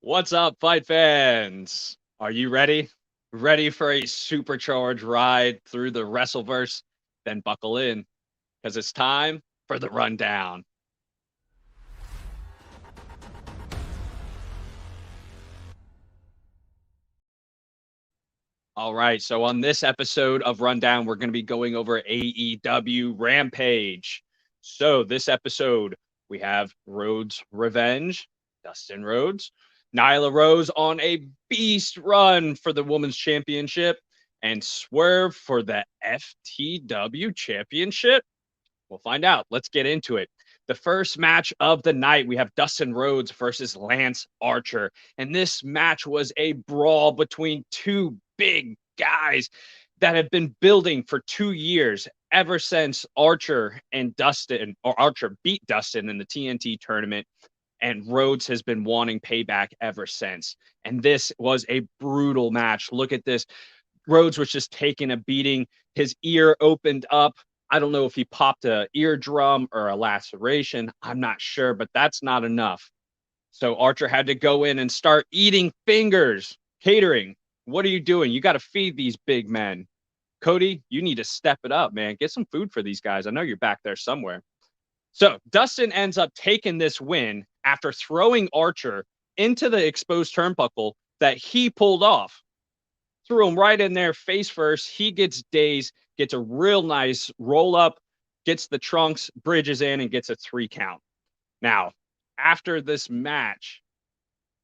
What's up, fight fans? Are you ready? Ready for a supercharged ride through the Wrestleverse? Then buckle in, because it's time for the rundown. All right, so on this episode of Rundown, we're going to be going over AEW Rampage. So, this episode, we have Rhodes Revenge, Dustin Rhodes, Nyla Rose on a beast run for the Women's Championship, and Swerve for the FTW Championship. We'll find out. Let's get into it. The first match of the night, we have Dustin Rhodes versus Lance Archer. And this match was a brawl between two big guys that have been building for 2 years, ever since Archer beat Dustin in the TNT tournament. And Rhodes has been wanting payback ever since. And this was a brutal match. Look at this. Rhodes was just taking a beating. His ear opened up. I don't know if he popped a eardrum or a laceration. I'm not sure, but that's not enough. So Archer had to go in and start eating fingers. Catering, what are you doing? You got to feed these big men. Cody, you need to step it up, man. Get some food for these guys. I know you're back there somewhere. So Dustin ends up taking this win after throwing Archer into the exposed turnbuckle that he pulled off. Threw him right in there face first. He gets dazed, gets a real nice roll up, gets the trunks, bridges in, and gets a 3 count. Now, after this match,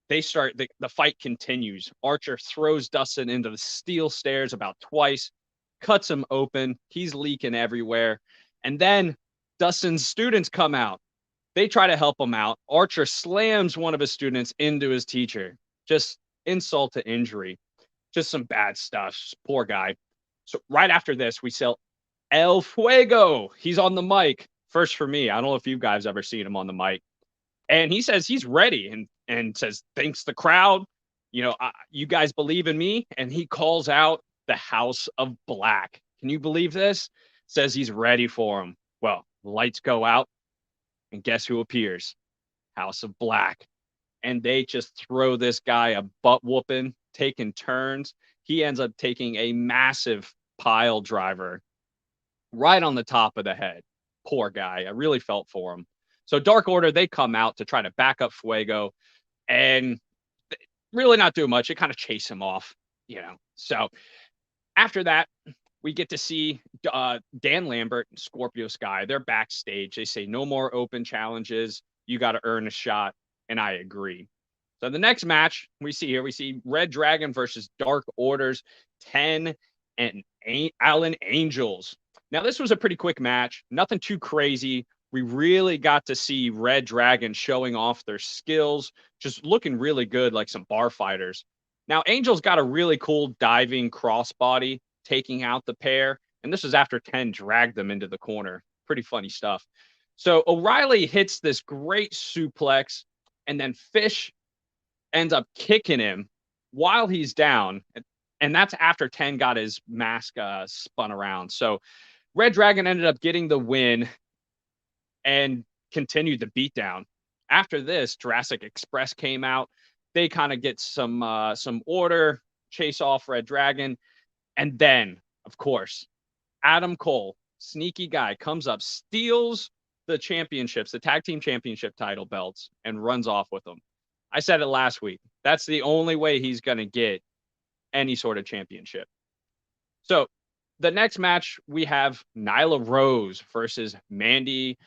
the fight continues. Archer throws Dustin into the steel stairs about twice, cuts him open. He's leaking everywhere. And then Dustin's students come out. They try to help him out. Archer slams one of his students into his teacher. Just insult to injury. Just some bad stuff. Poor guy. So right after this, we sell El Fuego. He's on the mic. First for me. I don't know if you guys ever seen him on the mic. And he says he's ready and says, thanks the crowd. You guys believe in me. And he calls out the House of Black. Can you believe this? Says he's ready for him. Well, the lights go out. And guess who appears? House of Black. And they just throw this guy a butt whooping, taking turns. He ends up taking a massive pile driver right on the top of the head. Poor guy. I really felt for him. So Dark Order, they come out to try to back up Fuego and really not do much. They kind of chase him off, So after that, we get to see Dan Lambert and Scorpio Sky. They're backstage. They say no more open challenges. You got to earn a shot. And I agree. So the next match we see Red Dragon versus Dark Orders 10 and Allen Angels. Now, this was a pretty quick match. Nothing too crazy. We really got to see Red Dragon showing off their skills, just looking really good like some bar fighters. Now, Angels got a really cool diving crossbody, taking out the pair. And this was after 10 dragged them into the corner. Pretty funny stuff. So O'Reilly hits this great suplex. And then Fish ends up kicking him while he's down. And that's after 10 got his mask spun around. So Red Dragon ended up getting the win and continued the beatdown. After this, Jurassic Express came out. They kind of get some order, chase off Red Dragon. And then, of course, Adam Cole, sneaky guy, comes up, steals the championships, the tag team championship title belts, and runs off with them. I said it last week. That's the only way he's going to get any sort of championship. So the next match, we have Nyla Rose versus Mandy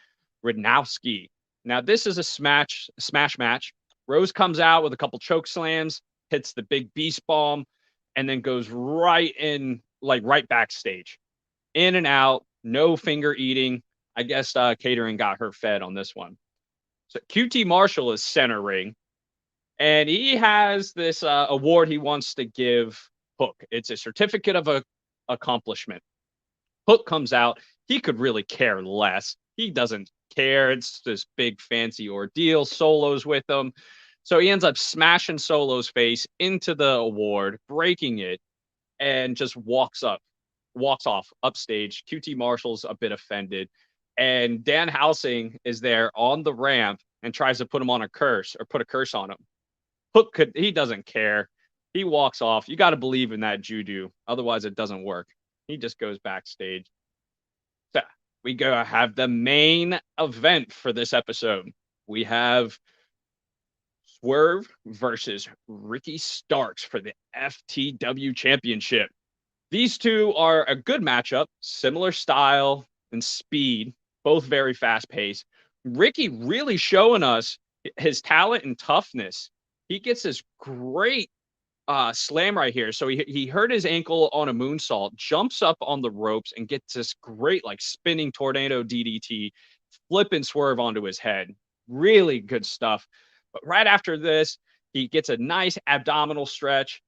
Radnowski. Now, this is a smash match. Rose comes out with a couple choke slams, hits the big beast bomb, and then goes right backstage. In and out, no finger eating. I guess Catering got her fed on this one. So QT Marshall is center ring, and he has this award he wants to give Hook. It's a certificate of accomplishment. Hook comes out. He could really care less. He doesn't care. It's this big fancy ordeal. Solo's with him. So he ends up smashing Solo's face into the award, breaking it, and just walks off upstage. QT Marshall's a bit offended. And Dan Housing is there on the ramp and tries to put a curse on him. He doesn't care. He walks off. You got to believe in that judo. Otherwise, it doesn't work. He just goes backstage. So we go have the main event for this episode. We have Swerve versus Ricky Starks for the FTW Championship. These two are a good matchup, similar style and speed, both very fast paced. Ricky really showing us his talent and toughness. He gets this great slam right here. So he hurt his ankle on a moonsault, jumps up on the ropes, and gets this great like spinning tornado DDT, flipping Swerve onto his head. Really good stuff. But right after this, he gets a nice abdominal stretch,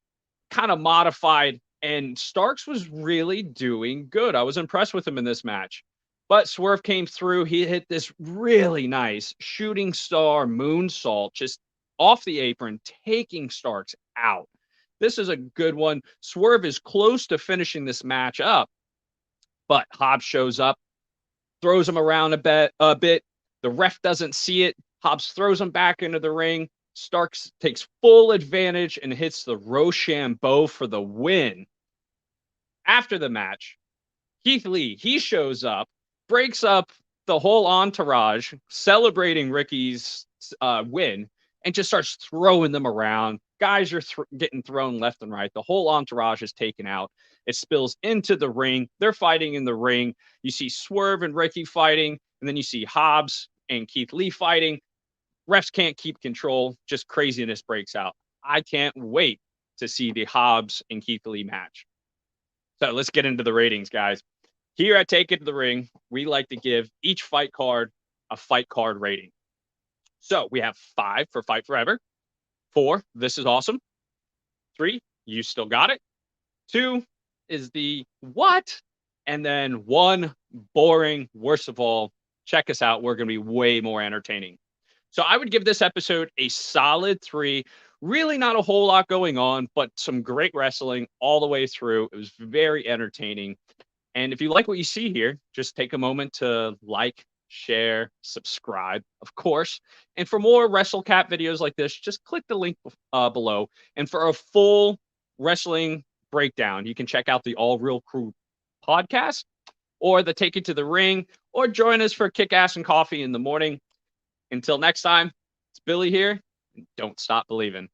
kind of modified, and Starks was really doing good. I was impressed with him in this match. But Swerve came through. He hit this really nice shooting star moonsault just off the apron, taking Starks out. This is a good one. Swerve is close to finishing this match up, but Hobbs shows up, throws him around a bit. The ref doesn't see it. Hobbs throws him back into the ring. Starks takes full advantage and hits the Rochambeau for the win. After the match, Keith Lee, he shows up, breaks up the whole entourage, celebrating Ricky's win, and just starts throwing them around. Guys are getting thrown left and right. The whole entourage is taken out. It spills into the ring. They're fighting in the ring. You see Swerve and Ricky fighting, and then you see Hobbs and Keith Lee fighting. Refs can't keep control. Just craziness breaks out. I can't wait to see the Hobbs and Keith Lee match. So let's get into the ratings, guys. Here at Take It to the Ring, we like to give each fight card a fight card rating. So we have 5 for Fight Forever, 4, this is awesome, 3, you still got it, 2 is the what, and then 1, boring, worst of all. Check us out. We're going to be way more entertaining. So I would give this episode a solid 3. Really not a whole lot going on, but some great wrestling all the way through. It was very entertaining. And if you like what you see here, just take a moment to like, share, subscribe, of course. And for more Wrestlecap videos like this, just click the link below. And for a full wrestling breakdown, you can check out the All Real Crew podcast or the Take It to the Ring, or join us for kick-ass and coffee in the morning. Until next time, it's Billy here. And don't stop believing.